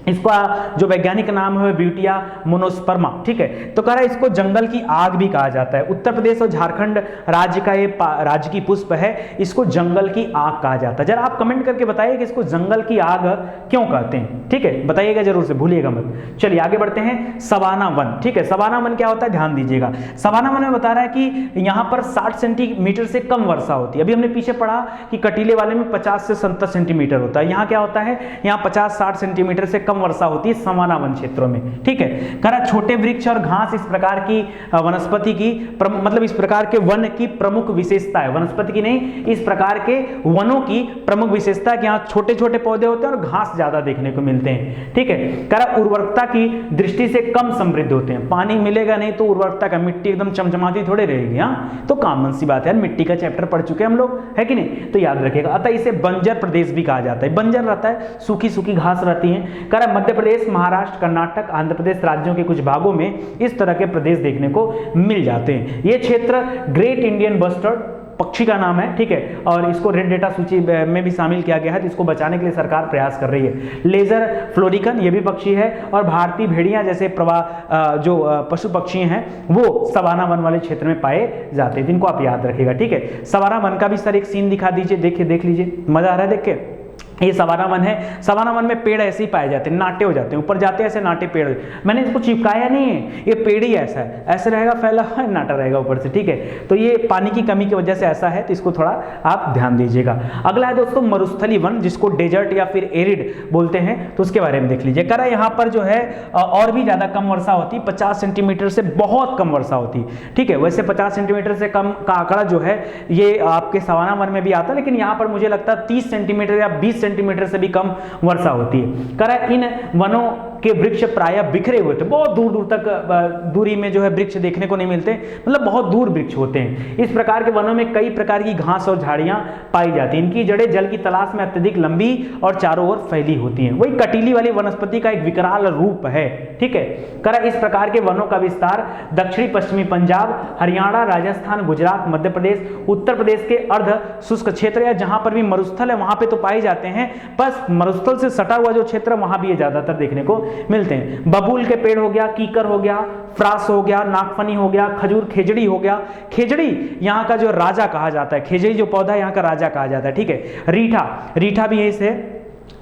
इसका जो वैज्ञानिक नाम है ब्यूटिया मोनोस्पर्मा, ठीक है। तो कह रहा है इसको जंगल की आग भी कहा जाता है। उत्तर प्रदेश और झारखंड राज्य का ये राज्य की पुष्प है, इसको जंगल की आग कहा जाता है। जरा आप कमेंट करके बताइए कि इसको जंगल की आग क्यों कहते हैं, ठीक है, बताइएगा जरूर से, भूलिएगा मत। चलिए आगे बढ़ते हैं। सवाना वन, ठीक है। सवाना वन क्या होता है? ध्यान दीजिएगा। सवाना वन में बता रहा है कि यहाँ पर 60 सेंटीमीटर से कम वर्षा होती है। अभी हमने पीछे पढ़ा कि कटीले वाले में 50 से 70 सेंटीमीटर होता है, यहाँ क्या होता है? यहाँ 50-60 सेंटीमीटर से कम वर्षा होती है सवाना वन क्षेत्रों में, ठीक है। करा छोटे वृक्ष और घास इस प्रकार की वनस्पति की मतलब इस प्रकार के वन की प्रमुख विशेषता है। वनस्पति की नहीं, इस प्रकार के वनों की प्रमुख विशेषता है कि यहाँ छोटे छोटे पौधे होते हैं और घास ज्यादा देखने को मिलते हैं, ठीक है। करा उर्वरकता की दृष्टि से कम समृद्ध होते हैं। पानी मिलेगा नहीं तो उर्वरकता का, मिट्टी एकदम चमचमाती थोड़े रहेगी, हाँ, तो कॉमन सी बात है यार, मिट्टी का चैप्टर पढ़ चुके हम लोग, है कि नहीं। तो याद रखिएगा। अतः इसे बंजर प्रदेश भी कहा जाता है। बंजर रहता है, सूखी सूखी घास रहती है। करा मध्य प्रदेश, महाराष्ट्र, कर्नाटक, आंध्र प्रदेश राज्यों के कुछ भागों में इस तरह के प्रदेश देखने को मिल जाते हैं। ये क्षेत्र ग्रेट इंडियन बस्टर्ड पक्षी का नाम है, ठीक है, और इसको रेड डेटा सूची में भी शामिल किया गया है। तो इसको बचाने के लिए सरकार प्रयास कर रही है। लेजर फ्लोरिकन ये भी पक्षी है, और भारतीय भेड़िया जैसे जो पशु पक्षी हैं वो सवाना वन वाले क्षेत्र में पाए जाते हैं, जिनको आप याद रखिएगा, ठीक है। सवाना वन का भी सर एक सीन दिखा दीजिए, देख लीजिए, मजा आ रहा है देख के। ये सवाना वन है। सवाना वन में पेड़ ऐसे ही पाए जाते हैं, नाटे हो जाते हैं, ऊपर जाते हैं ऐसे नाटे पेड़। मैंने इसको चिपकाया नहीं है, ये पेड़ ही ऐसा है, ऐसे रहेगा फैला हुआ, नाटा रहेगा ऊपर से, ठीक है। तो ये पानी की कमी की वजह से ऐसा है, तो इसको थोड़ा आप ध्यान दीजिएगा। अगला है दोस्तों मरुस्थली वन, जिसको डेजर्ट या फिर एरिड बोलते हैं, तो उसके बारे में देख लीजिए। कह रहा है यहाँ पर जो है और भी ज्यादा कम वर्षा होती, 50 सेंटीमीटर से बहुत कम वर्षा होती, ठीक है। वैसे 50 सेंटीमीटर से कम का आंकड़ा जो है ये आपके सवाना वन में भी आता है, लेकिन यहाँ पर मुझे लगता है 30 सेंटीमीटर या 20 सेंटीमीटर से भी कम वर्षा होती है। कह रहा है इन वनों के वृक्ष प्रायः बिखरे हुए थे, बहुत दूर दूर तक दूरी में जो है वृक्ष देखने को नहीं मिलते, मतलब बहुत दूर वृक्ष होते हैं। इस प्रकार के वनों में कई प्रकार की घास और झाड़ियां पाई जाती हैं। इनकी जड़ें जल की तलाश में अत्यधिक लंबी और चारों ओर फैली होती हैं। वही कटीली वाली वनस्पति का एक विकराल रूप है, ठीक है। कह रहा है इस प्रकार के वनों का विस्तार दक्षिणी पश्चिमी पंजाब, हरियाणा, राजस्थान, गुजरात, मध्य प्रदेश, उत्तर प्रदेश के अर्ध शुष्क क्षेत्र या जहां पर भी मरुस्थल है वहां पे तो पाए जाते हैं, बस मरुस्थल से सटा हुआ जो क्षेत्र वहां भी ये ज्यादातर देखने को मिलते हैं। बबूल के पेड़ हो गया, कीकर हो गया, फ्रास हो गया, नागफनी हो गया, खजूर, खेजड़ी हो गया। खेजड़ी यहाँ का जो राजा कहा जाता है, खेजड़ी जो पौधा यहाँ का राजा कहा जाता है, ठीक है। रीठा, रीठा भी यही से,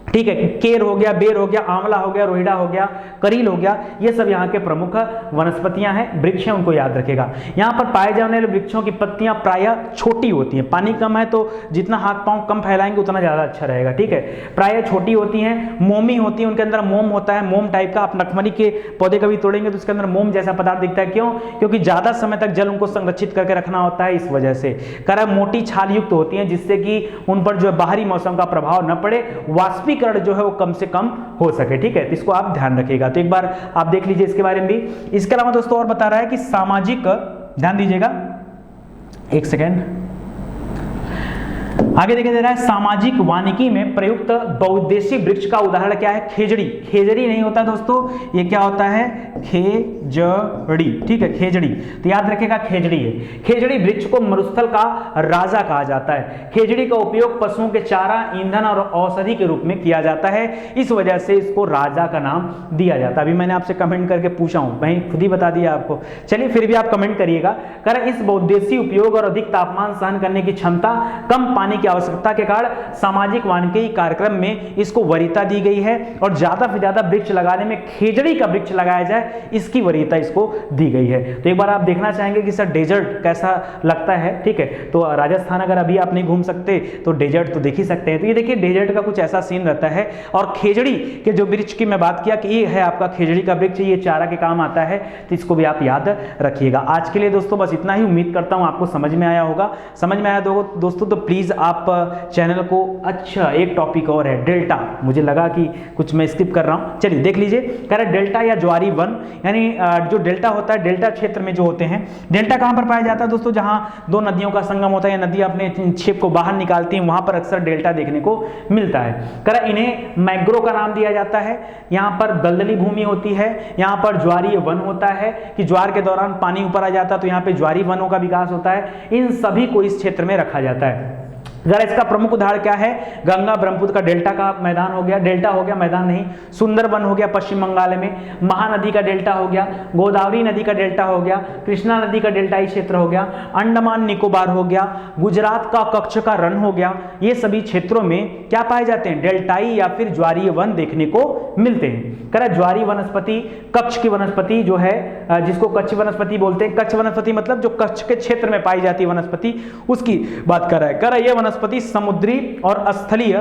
ठीक है। केर हो गया, बेर हो गया, आंवला हो गया, रोहिड़ा हो गया, करील हो गया, ये सब यहाँ के प्रमुख वनस्पतियां हैं, वृक्ष हैं, उनको याद रखेगा। यहाँ पर पाए जाने वाले वृक्षों की पत्तियां प्रायः छोटी होती हैं, पानी कम है तो जितना हाथ पांव कम फैलाएंगे उतना ज्यादा अच्छा रहेगा, ठीक है। प्रायः छोटी होती हैं, मोमी होती है, उनके अंदर मोम होता है, मोम टाइप का। आप नखमनी के पौधे कभी तोड़ेंगे तो उसके अंदर मोम जैसा पदार्थ दिखता है, क्यों? क्योंकि ज्यादा समय तक जल उनको संरक्षित करके रखना होता है, इस वजह से। कह रहा है मोटी छाल युक्त होती है, जिससे कि उन पर जो बाहरी मौसम का प्रभाव न पड़े, वाष्पीकरण जो है वो कम से कम हो सके, ठीक है। तो इसको आप ध्यान रखिएगा। तो एक बार आप देख लीजिए इसके बारे में भी। इसके अलावा दोस्तों और बता रहा है कि सामाजिक, ध्यान दीजिएगा, एक सेकेंड, आगे देखिए दे रहा है सामाजिक वानिकी में प्रयुक्त बहुउद्देशीय वृक्ष का उदाहरण क्या है? खेजड़ी। खेजड़ी नहीं होता दोस्तों, ये क्या होता है? खेजड़ी, ठीक है, खेजड़ी। तो याद रखेगा खेजड़ी है। खेजड़ी वृक्ष को मरुस्थल का राजा कहा जाता है। खेजड़ी का उपयोग पशुओं के चारा, ईंधन और औषधि के रूप में किया जाता है, इस वजह से इसको राजा का नाम दिया जाता है। अभी मैंने आपसे कमेंट करके पूछा हूं, मैं खुद ही बता दिया आपको, चलिए फिर भी आप कमेंट करिएगा। कह इस बहुउद्देशीय उपयोग और अधिक तापमान सहन करने की क्षमता, कम पानी की आवश्यकता के कारण सामाजिक वानिकी कार्यक्रम में इसको वरीयता दी गई है, और ज्यादा से ज्यादा वृक्ष लगाने में खेजड़ी का वृक्ष लगाया जाए, इसकी वरीयता इसको दी गई है। तो एक बार आप देखना चाहेंगे कि सर डेजर्ट कैसा लगता है, ठीक है। तो राजस्थान अगर अभी आप नहीं घूम सकते तो डेजर्ट तो देख ही सकते हैं। तो ये देखिए डेजर्ट का कुछ ऐसा सीन रहता है। और खेजड़ी के जो वृक्ष की मैं बात किया कि ये है आपका खेजड़ी का वृक्ष, ये चारा के काम आता है, तो इसको भी आप याद रखिएगा। आज के लिए दोस्तों बस इतना ही, उम्मीद करता हूं आपको समझ में आया होगा। समझ में आया दोस्तों तो प्लीज आप चैनल को, अच्छा एक टॉपिक और है डेल्टा, मुझे लगा कि कुछ मैं स्किप कर रहा हूं, चलिए देख लीजिए। कह रहे डेल्टा या ज्वारी वन, यानी जो डेल्टा होता है, डेल्टा क्षेत्र में जो होते हैं, डेल्टा कहां पर पाया जाता है दोस्तों? जहां दो नदियों का संगम होता है, या नदी अपने क्षेप को बाहर निकालती है, वहां पर अक्सर डेल्टा देखने को मिलता है। कह रहे इन्हें मैग्रो का नाम दिया जाता है। यहां पर दलदली भूमि होती है, यहां पर ज्वारीय वन होता है कि ज्वार के दौरान पानी ऊपर आ जाता है, तो यहां पे ज्वारी वनों का विकास होता है। इन सभी को इस क्षेत्र में रखा जाता है। जरा इसका प्रमुख उदाहरण क्या है? गंगा ब्रह्मपुत्र का डेल्टा का मैदान हो गया, डेल्टा हो गया, मैदान नहीं। सुंदरबन हो गया पश्चिम बंगाल में, महानदी का डेल्टा हो गया, गोदावरी नदी का डेल्टा हो गया, कृष्णा नदी का डेल्टाई क्षेत्र हो गया, अंडमान निकोबार हो गया, गुजरात का कच्छ का रण हो गया। ये सभी क्षेत्रों में क्या पाए जाते हैं? डेल्टाई या फिर ज्वारीय वन देखने को मिलते हैं। कह रहा ज्वारी वनस्पति, कच्छ की वनस्पति जो है, जिसको कच्छ वनस्पति बोलते हैं। कच्छ वनस्पति मतलब जो कच्छ के क्षेत्र में पाई जाती है वनस्पति, उसकी बात कर रहा है। कह रहा है यह वनस्पति समुद्री और स्थलीय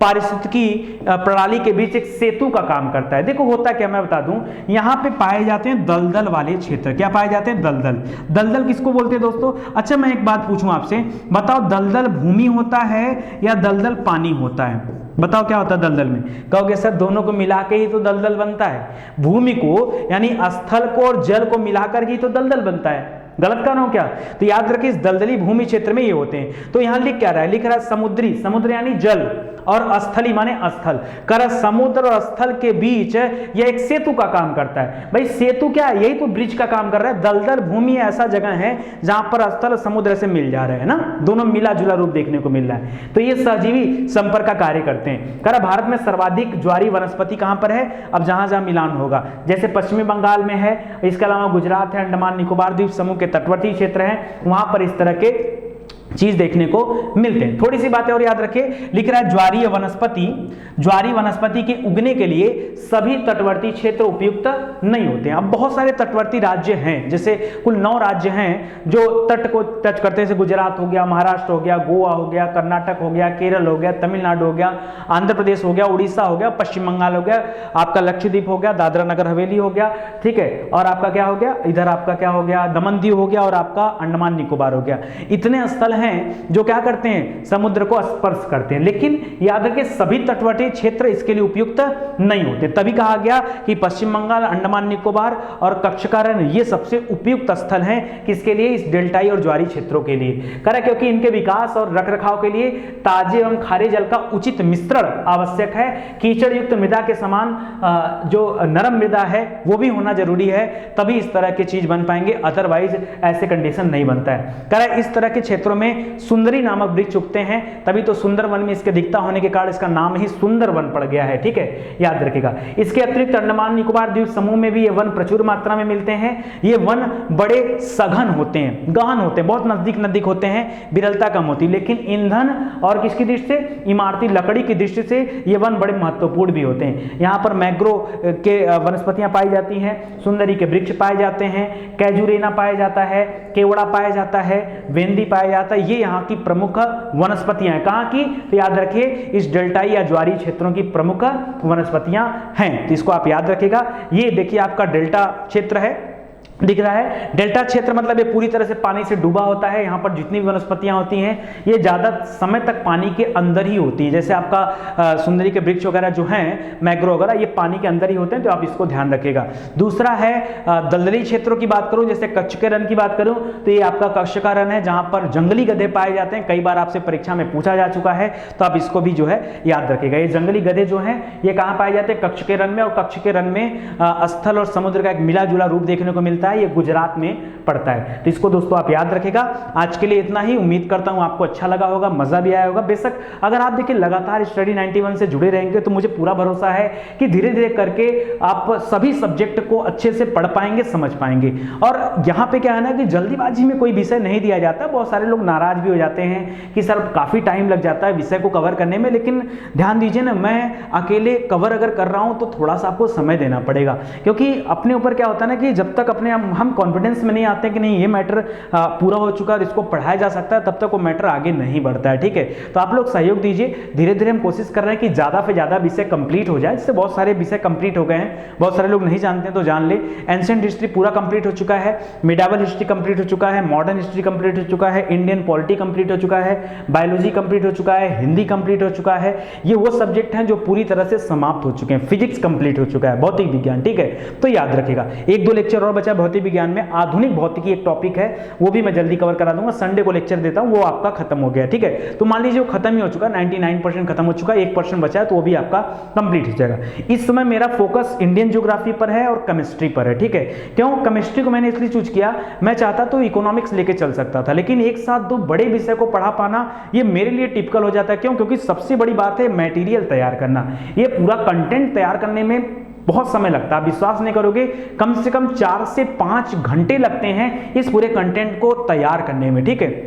पारिस्थितिकी प्रणाली के बीच एक सेतु का काम करता है। देखो होता क्या, मैं बता दूं, यहां पे पाए जाते हैं दलदल वाले क्षेत्र। क्या पाए जाते हैं? दलदल। दलदल किसको बोलते हैं दोस्तों? अच्छा मैं एक बात पूछूं आपसे, बताओ दलदल भूमि होता है या दलदल पानी होता है? बताओ क्या होता है दलदल में? कहोगे सर दोनों को मिला के ही तो दलदल बनता है। भूमि को यानी स्थल को और जल को मिलाकर ही तो दलदल बनता है। गलत कर रहा हूं क्या? तो याद रखिए इस दलदली भूमि क्षेत्र में ये होते हैं। तो यहां लिख क्या रहा है? लिख रहा है समुद्री, समुद्र यानी जल, और स्थली माने स्थल। कर समुद्र और स्थल के बीच यह एक सेतु का काम करता है। भाई सेतु क्या है? यही तो ब्रिज का काम कर रहा है। दलदल भूमि ऐसा जगह है जहां पर स्थल समुद्र से मिल जा रहे हैं ना, दोनों मिला जुला रूप देखने को मिल रहा है। तो ये सहजीवी संपर्क का कार्य करते हैं। कर भारत में सर्वाधिक ज्वारी वनस्पति कहां पर है? अब जहां जहां मिलान होगा, जैसे पश्चिमी बंगाल में है, इसके अलावा गुजरात है, अंडमान निकोबार द्वीप समूह के तटवर्ती क्षेत्र हैं, वहां पर इस तरह के चीज देखने को मिलते हैं। थोड़ी सी बातें और याद रखिए, लिख रहा है ज्वारीय वनस्पति, ज्वारीय वनस्पति के उगने के लिए सभी तटवर्ती क्षेत्र उपयुक्त नहीं होते हैं। अब बहुत सारे तटवर्ती राज्य हैं, जैसे कुल 9 राज्य हैं जो तट को टच करते हैं, जैसे गुजरात हो गया, महाराष्ट्र हो गया, गोवा हो गया, कर्नाटक हो गया, केरल हो गया, तमिलनाडु हो गया, आंध्र प्रदेश हो गया, उड़ीसा हो गया, पश्चिम बंगाल हो गया, आपका लक्षद्वीप हो गया, दादरा नगर हवेली हो गया, ठीक है, और आपका क्या हो गया, इधर आपका क्या हो गया, दमन दीव हो गया, और आपका अंडमान निकोबार हो गया। इतने स्थल हैं जो क्या करते हैं, समुद्र को स्पर्श करते हैं, लेकिन याद रखिए सभी तटवर्ती क्षेत्र इसके लिए उपयुक्त नहीं होते। तभी कहा गया कि पश्चिम बंगाल, अंडमान निकोबार और कच्छकारण ये सबसे उपयुक्त स्थल हैं किसके लिए, इस डेल्टाई और ज्वारीय क्षेत्रों के लिए। करें क्योंकि इनके विकास और रखरखाव के लिए ताजे एवं खारे जल का उचित मिश्रण आवश्यक है। कीचड़ युक्त मृदा के समान जो नरम मृदा है वो भी होना जरूरी है, तभी इस तरह की चीज बन पाएंगे, अदरवाइज ऐसे कंडीशन नहीं बनता है। करें इस तरह के क्षेत्रों में सुंदरी नामक वृक्ष उगते हैं, तभी तो सुंदर वन में इसके दिखता होने के कारण इसका नाम ही सुंदर वन पड़ गया है, ठीक है, याद रखिएगा। इसके अतिरिक्त अंडमान निकोबार द्वीप समूह में भी ये वन प्रचुर मात्रा में मिलते हैं। ये वन बड़े सघन होते हैं, गहन होते हैं, बहुत नजदीक नजदीक होते हैं, विरलता कम होती है, लेकिन ईंधन और किसकी दृष्टि से, इमारती लकड़ी की दृष्टि से ये वन बड़े महत्वपूर्ण भी होते हैं। यहाँ पर मैग्रो के वनस्पतियां पाई जाती हैं, सुंदरी के वृक्ष पाए जाते हैं, कैजुरेना पाया जाता है, केवड़ा पाया जाता है, वेंदी पाया जाता है, ये यहाँ की प्रमुख वनस्पतियां हैं। कहाँ की, तो याद रखिए इस डेल्टाई या ज्वारीय क्षेत्रों की प्रमुख वनस्पतियां हैं, तो इसको आप याद रखिएगा। ये देखिए आपका डेल्टा क्षेत्र है, दिख रहा है, डेल्टा क्षेत्र मतलब ये पूरी तरह से पानी से डूबा होता है। यहाँ पर जितनी भी वनस्पतियां होती हैं ये ज्यादा समय तक पानी के अंदर ही होती है, जैसे आपका सुंदरी के वृक्ष वगैरह जो हैं, मैग्रो वगैरह, ये पानी के अंदर ही होते हैं, तो आप इसको ध्यान रखिएगा। दूसरा है दलदली क्षेत्रों की बात करूं, जैसे कच्छ के रन की बात करूं तो ये आपका कच्छ का रन है, जहां पर जंगली गधे पाए जाते हैं। कई बार आपसे परीक्षा में पूछा जा चुका है, तो आप इसको भी जो है याद रखिएगा। ये जंगली गधे जो हैं ये कहाँ पाए जाते हैं, कच्छ के रन में, और कच्छ के रन में स्थल और समुद्र का एक मिला जुला रूप देखने को मिलता है, ये गुजरात में पड़ता है। तो इसको दोस्तों आप याद रखिएगा। आज के लिए इतना ही, उम्मीद करता हूं आपको अच्छा लगा होगा, मजा भी आया होगा। बेशक अगर आप देखिए लगातार स्टडी 91 से जुड़े रहेंगे तो मुझे पूरा भरोसा है कि धीरे धीरे करके आप सभी सब्जेक्ट को अच्छे से पढ़ पाएंगे, समझ पाएंगे। और यहाँ पे क्या है ना कि जल्दीबाजी में कोई विषय नहीं दिया जाता। बहुत सारे लोग नाराज भी हो जाते हैं कि सर काफी टाइम लग जाता है विषय को कवर करने में, लेकिन ध्यान दीजिए ना, मैं अकेले कवर अगर कर रहा हूं तो थोड़ा सा आपको समय देना पड़ेगा, क्योंकि अपने ऊपर क्या होता है ना कि जब तक अपने हम कॉन्फिडेंस में नहीं आते हैं कि नहीं ये मैटर पूरा हो चुका है, इसको पढ़ाया जा सकता है, तब तक वो मैटर आगे नहीं बढ़ता है, ठीक है। तो आप लोग सहयोग दीजिए, धीरे धीरे हम कोशिश कर रहे हैं कि ज्यादा से ज्यादा विषय कंप्लीट हो जाए, जिससे बहुत सारे विषय कंप्लीट हो गए हैं, बहुत सारे लोग नहीं जानते हैं तो जान ले। एंशिएंट हिस्ट्री पूरा कंप्लीट हो चुका है, मिडावल हिस्ट्री कंप्लीट हो चुका है, मॉडर्न हिस्ट्री कंप्लीट हो चुका है, इंडियन पॉलिटी कंप्लीट हो चुका है, बायोलॉजी कंप्लीट हो चुका है, हिंदी कंप्लीट हो चुका है। ये वो सब्जेक्ट हैं जो पूरी तरह से समाप्त हो चुके हैं। फिजिक्स कंप्लीट हो चुका है, भौतिक विज्ञान, ठीक है, तो याद रखिएगा। 1-2 लेक्चर और बचा भौतिक विज्ञान में, आधुनिक भौतिकी एक टॉपिक है, वो भी मैं जल्दी कवर करा दूंगा। संडे को लेक्चर देता हूं, वो आपका खत्म हो गया, ठीक है। तो मान लीजिए वो खत्म ही हो चुका, 99% खत्म हो चुका, 1% बचा है तो वो भी आपका कंप्लीट हो जाएगा। इस समय मेरा फोकस इंडियन ज्योग्राफी पर है और केमिस्ट्री पर है, ठीक है। क्यों केमिस्ट्री को मैंने इसलिए चूज किया, मैं चाहता तो इकोनॉमिक्स लेके चल सकता था, लेकिन एक साथ 2 बड़े विषय को पढ़ा पाना ये मेरे लिए टिपिकल हो जाता है। क्यों, क्योंकि सबसे बड़ी बात है मटेरियल तैयार करना। ये पूरा कंटेंट तैयार करने में बहुत समय लगता है, आप विश्वास नहीं करोगे, कम से कम 4 से 5 घंटे लगते हैं इस पूरे कंटेंट को तैयार करने में, ठीक है।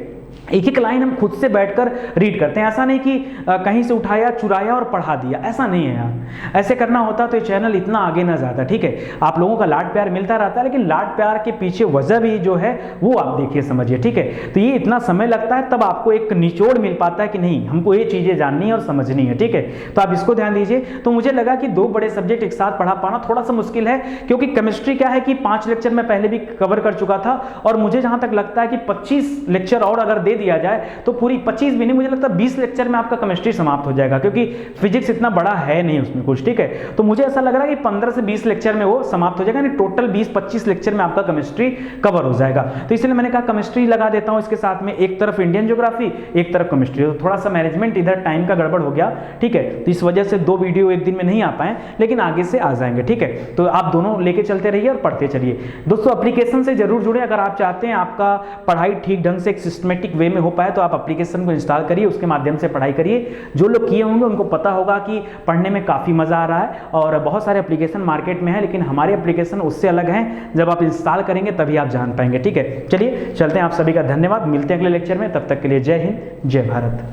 एक एक लाइन हम खुद से बैठकर रीड करते हैं, ऐसा नहीं कि कहीं से उठाया चुराया और पढ़ा दिया, ऐसा नहीं है यार। ऐसे करना होता तो ये चैनल इतना आगे ना जाता, ठीक है। आप लोगों का लाड प्यार मिलता रहता है, लेकिन लाड प्यार के पीछे वजह भी जो है वो आप देखिए, समझिए, ठीक है। तो ये इतना समय लगता है, तब आपको एक निचोड़ मिल पाता है कि नहीं हमको ये चीजें जाननी है और समझनी है, ठीक है। तो आप इसको ध्यान दीजिए। तो मुझे लगा कि 2 बड़े सब्जेक्ट एक साथ पढ़ा पाना थोड़ा सा मुश्किल है, क्योंकि केमिस्ट्री क्या है कि 5 लेक्चर मैं पहले भी कवर कर चुका था, और मुझे जहां तक लगता है कि 25 लेक्चर और अगर दे दिया जाए तो पूरी 25 भी नहीं, मुझे लगता है 20 लेक्चर में आपका केमिस्ट्री समाप्त हो जाएगा, क्योंकि फिजिक्स इतना बड़ा है नहीं उसमें कुछ, ठीक है। तो मुझे ऐसा लग रहा है कि 15 से 20 लेक्चर में वो समाप्त हो जाएगा, यानी टोटल 20-25 लेक्चर में आपका केमिस्ट्री कवर हो जाएगा। तो इसलिए मैंने कहा केमिस्ट्री लगा देता हूं इसके साथ में, एक तरफ इंडियन ज्योग्राफी, एक तरफ केमिस्ट्री। तो थोड़ा सा मैनेजमेंट इधर टाइम का गड़बड़ हो गया, ठीक है। तो इस वजह से 2 वीडियो एक दिन में नहीं आ पाए, लेकिन आगे से आ जाएंगे, ठीक है। तो आप दोनों लेके चलते रहिए और पढ़ते चलिए। दोस्तों एप्लीकेशन से जरूर जुड़े, अगर आप चाहते हैं आपका पढ़ाई ठीक ढंग से एक सिस्टमेटिक सटीक वे में हो पाए तो आप एप्लीकेशन को इंस्टॉल करिए, उसके माध्यम से पढ़ाई करिए। जो लोग किए होंगे उनको पता होगा कि पढ़ने में काफ़ी मज़ा आ रहा है, और बहुत सारे एप्लीकेशन मार्केट में है, लेकिन हमारे एप्लीकेशन उससे अलग हैं। जब आप इंस्टॉल करेंगे तभी आप जान पाएंगे। ठीक है, चलिए चलते हैं। आप सभी का धन्यवाद, मिलते हैं अगले लेक्चर में। तब तक के लिए जय हिंद, जय भारत।